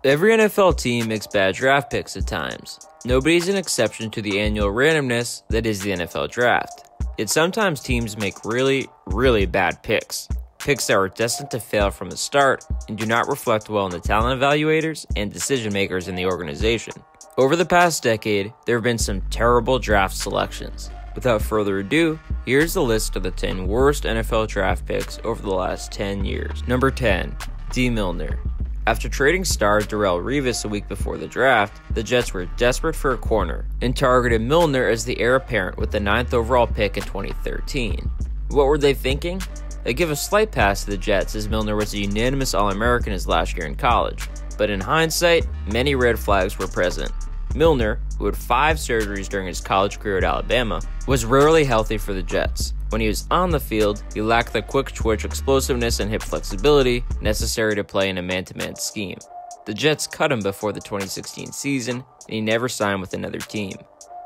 Every NFL team makes bad draft picks at times. Nobody's an exception to the annual randomness that is the NFL draft. Yet sometimes teams make really, really bad picks. Picks that are destined to fail from the start and do not reflect well on the talent evaluators and decision makers in the organization. Over the past decade, there have been some terrible draft selections. Without further ado, here's the list of the 10 worst NFL draft picks over the last 10 years. Number 10. DAndre Milner. After trading star Darrelle Revis a week before the draft, the Jets were desperate for a corner and targeted Milner as the heir apparent with the 9th overall pick in 2013. What were they thinking? They give a slight pass to the Jets as Milner was a unanimous All-American his last year in college. But in hindsight, many red flags were present. Milner, who had 5 surgeries during his college career at Alabama, was rarely healthy for the Jets. When he was on the field, he lacked the quick twitch explosiveness and hip flexibility necessary to play in a man-to-man scheme. The Jets cut him before the 2016 season, and he never signed with another team.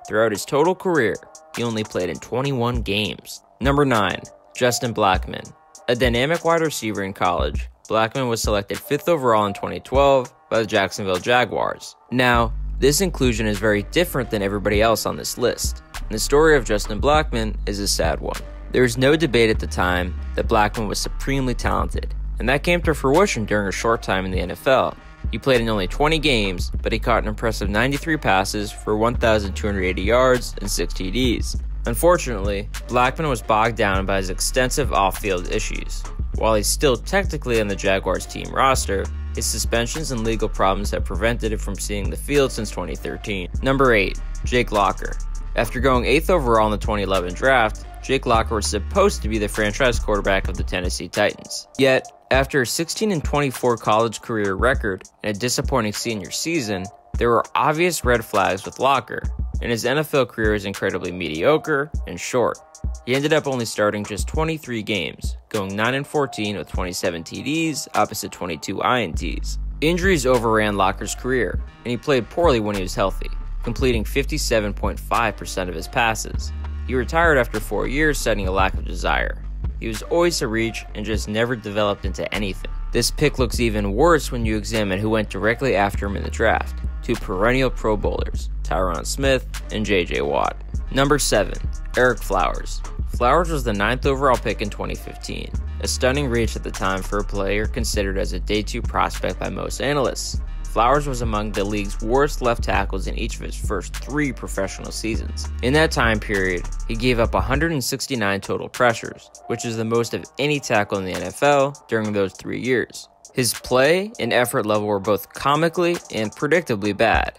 Throughout his total career, he only played in 21 games. Number 9. Justin Blackmon. A dynamic wide receiver in college, Blackmon was selected 5th overall in 2012 by the Jacksonville Jaguars. Now, this inclusion is very different than everybody else on this list, and the story of Justin Blackmon is a sad one. There was no debate at the time that Blackmon was supremely talented, and that came to fruition during a short time in the NFL. He played in only 20 games, but he caught an impressive 93 passes for 1,280 yards and 6 TDs. Unfortunately, Blackmon was bogged down by his extensive off-field issues. While he's still technically on the Jaguars team roster, his suspensions and legal problems have prevented him from seeing the field since 2013. Number 8. Jake Locker. After going 8th overall in the 2011 draft, Jake Locker was supposed to be the franchise quarterback of the Tennessee Titans. Yet, after a 16-24 college career record and a disappointing senior season, there were obvious red flags with Locker, and his NFL career is incredibly mediocre and short. He ended up only starting just 23 games, going 9-14 with 27 TDs opposite 22 INTs. Injuries overran Locker's career, and he played poorly when he was healthy, completing 57.5% of his passes. He retired after 4 years, citing a lack of desire. He was always a reach and just never developed into anything. This pick looks even worse when you examine who went directly after him in the draft. 2 perennial Pro Bowlers, Tyron Smith and J.J. Watt. Number 7. Ereck Flowers. Flowers was the 9th overall pick in 2015, a stunning reach at the time for a player considered as a Day 2 prospect by most analysts. Flowers was among the league's worst left tackles in each of his first 3 professional seasons. In that time period, he gave up 169 total pressures, which is the most of any tackle in the NFL during those 3 years. His play and effort level were both comically and predictably bad.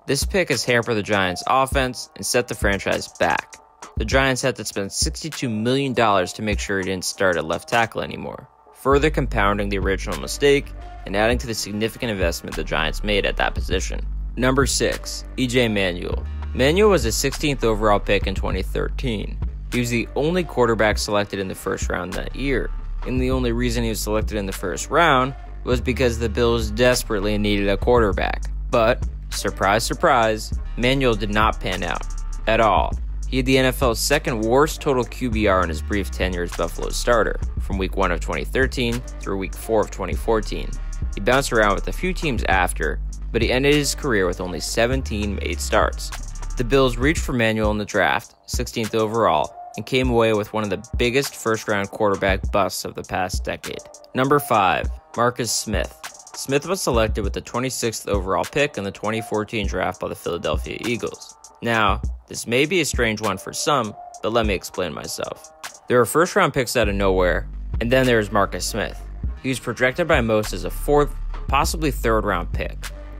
This pick has hampered the Giants' offense and set the franchise back. The Giants had to spend $62 million to make sure he didn't start at left tackle anymore, further compounding the original mistake and adding to the significant investment the Giants made at that position. Number 6. E.J. Manuel. Manuel was a 16th overall pick in 2013. He was the only quarterback selected in the first round that year, and the only reason he was selected in the first round was because the Bills desperately needed a quarterback. But, surprise, surprise, Manuel did not pan out at all. He had the NFL's second worst total QBR in his brief tenure as Buffalo's starter, from week 1 of 2013 through week 4 of 2014. He bounced around with a few teams after, but he ended his career with only 17 made starts. The Bills reached for Manuel in the draft, 16th overall, and came away with one of the biggest first-round quarterback busts of the past decade. Number 5. Marcus Smith. Smith was selected with the 26th overall pick in the 2014 draft by the Philadelphia Eagles. Now, this may be a strange one for some, but let me explain myself. There were first-round picks out of nowhere, and then there's Marcus Smith. He was projected by most as a 4th, possibly 3rd-round pick,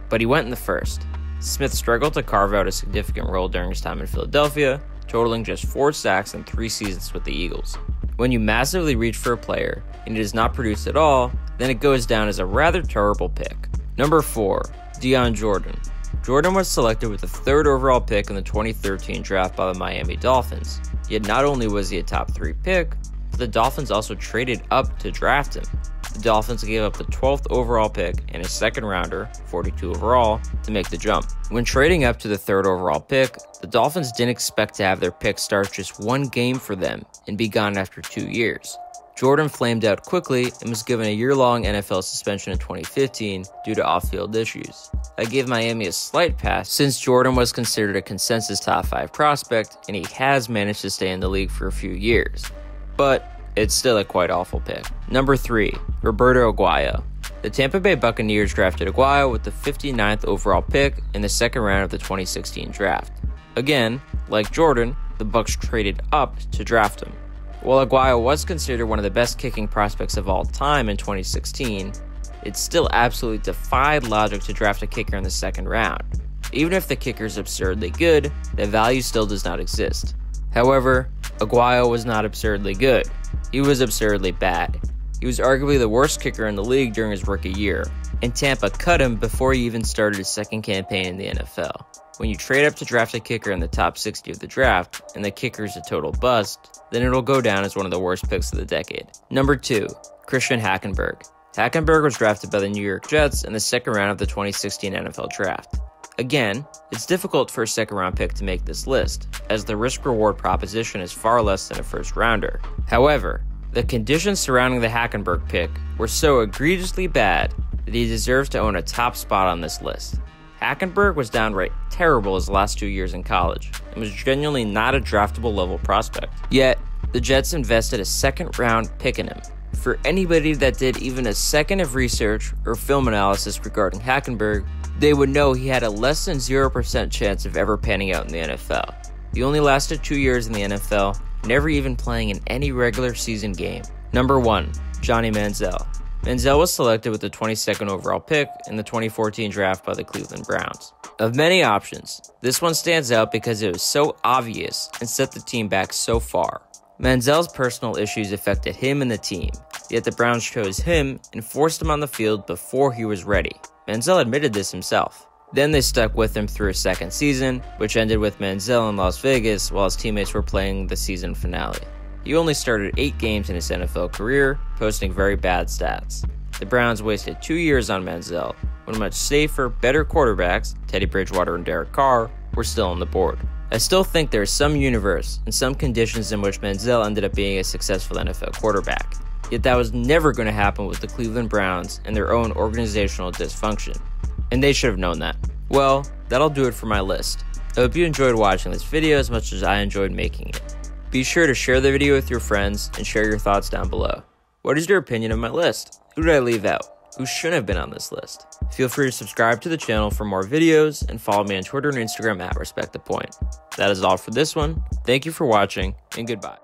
but he went in the 1st. Smith struggled to carve out a significant role during his time in Philadelphia, totaling just 4 sacks in 3 seasons with the Eagles. When you massively reach for a player and it does not produce at all, then it goes down as a rather terrible pick. Number 4. Dion Jordan. Jordan was selected with the 3rd overall pick in the 2013 draft by the Miami Dolphins. Yet not only was he a top 3 pick, but the Dolphins also traded up to draft him. The Dolphins gave up the 12th overall pick and a 2nd rounder, 42 overall, to make the jump. When trading up to the 3rd overall pick, the Dolphins didn't expect to have their pick start just 1 game for them and be gone after 2 years. Jordan flamed out quickly and was given a year-long NFL suspension in 2015 due to off-field issues. I give Miami a slight pass since Jordan was considered a consensus top 5 prospect and he has managed to stay in the league for a few years. But it's still a quite awful pick. Number 3, Roberto Aguayo. The Tampa Bay Buccaneers drafted Aguayo with the 59th overall pick in the second round of the 2016 draft. Again, like Jordan, the Bucs traded up to draft him. While Aguayo was considered one of the best kicking prospects of all time in 2016, it still absolutely defied logic to draft a kicker in the second round. Even if the kicker is absurdly good, the value still does not exist. However, Aguayo was not absurdly good. He was absurdly bad. He was arguably the worst kicker in the league during his rookie year, and Tampa cut him before he even started his second campaign in the NFL. When you trade up to draft a kicker in the top 60 of the draft, and the kicker is a total bust, then it'll go down as one of the worst picks of the decade. Number 2, Christian Hackenberg. Hackenberg was drafted by the New York Jets in the second round of the 2016 NFL Draft. Again, it's difficult for a second round pick to make this list, as the risk-reward proposition is far less than a first rounder. However, the conditions surrounding the Hackenberg pick were so egregiously bad that he deserves to own a top spot on this list. Hackenberg was downright terrible his last 2 years in college and was genuinely not a draftable level prospect. Yet, the Jets invested a second round pick in him. For anybody that did even a second of research or film analysis regarding Hackenberg, they would know he had a less than 0% chance of ever panning out in the NFL. He only lasted 2 years in the NFL, never even playing in any regular season game. Number 1, Johnny Manziel. Manziel was selected with the 22nd overall pick in the 2014 draft by the Cleveland Browns. Of many options, this one stands out because it was so obvious and set the team back so far. Manziel's personal issues affected him and the team, yet the Browns chose him and forced him on the field before he was ready. Manziel admitted this himself. Then they stuck with him through a second season, which ended with Manziel in Las Vegas while his teammates were playing the season finale. He only started 8 games in his NFL career, posting very bad stats. The Browns wasted 2 years on Manziel, when much safer, better quarterbacks, Teddy Bridgewater and Derek Carr, were still on the board. I still think there is some universe and some conditions in which Manziel ended up being a successful NFL quarterback. Yet that was never going to happen with the Cleveland Browns and their own organizational dysfunction. And they should have known that. Well, that'll do it for my list. I hope you enjoyed watching this video as much as I enjoyed making it. Be sure to share the video with your friends and share your thoughts down below. What is your opinion of my list? Who did I leave out? Who shouldn't have been on this list? Feel free to subscribe to the channel for more videos and follow me on Twitter and Instagram at RespectThePoint. That is all for this one. Thank you for watching and goodbye.